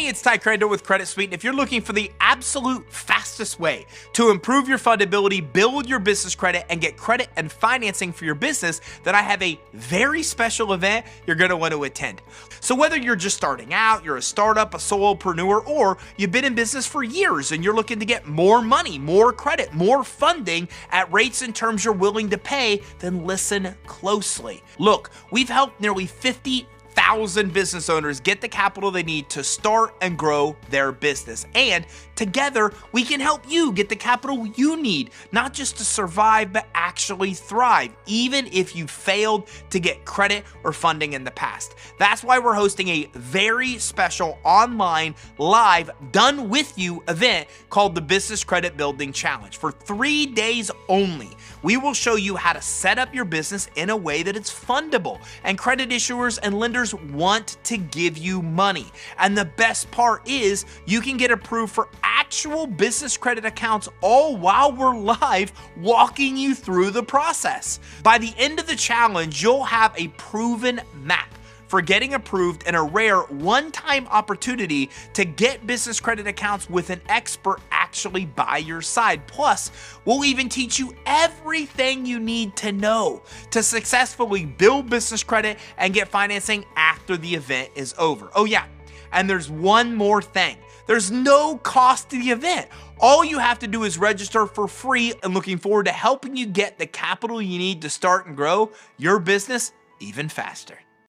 Hey, it's Ty Crandall with Credit Suite, and if you're looking for the absolute fastest way to improve your fundability, build your business credit, and get credit and financing for your business, then I have a very special event you're going to want to attend. So whether you're just starting out, you're a startup, a solopreneur, or you've been in business for years and you're looking to get more money, more credit, more funding at rates and terms you're willing to pay, then listen closely. Look, we've helped nearly 50,000 business owners get the capital they need to start and grow their business. And together, we can help you get the capital you need, not just to survive, but actually thrive, even if you failed to get credit or funding in the past. That's why we're hosting a very special online, live, done with you event called the Business Credit Building Challenge. For 3 days only, we will show you how to set up your business in a way that it's fundable, and credit issuers and lenders want to give you money. And the best part is you can get approved for actual business credit accounts all while we're live walking you through the process. By the end of the challenge, you'll have a proven map for getting approved and a rare one-time opportunity to get business credit accounts with an expert actually by your side. Plus, we'll even teach you everything you need to know to successfully build business credit and get financing after the event is over. Oh yeah, and there's one more thing. There's no cost to the event. All you have to do is register for free, and looking forward to helping you get the capital you need to start and grow your business even faster.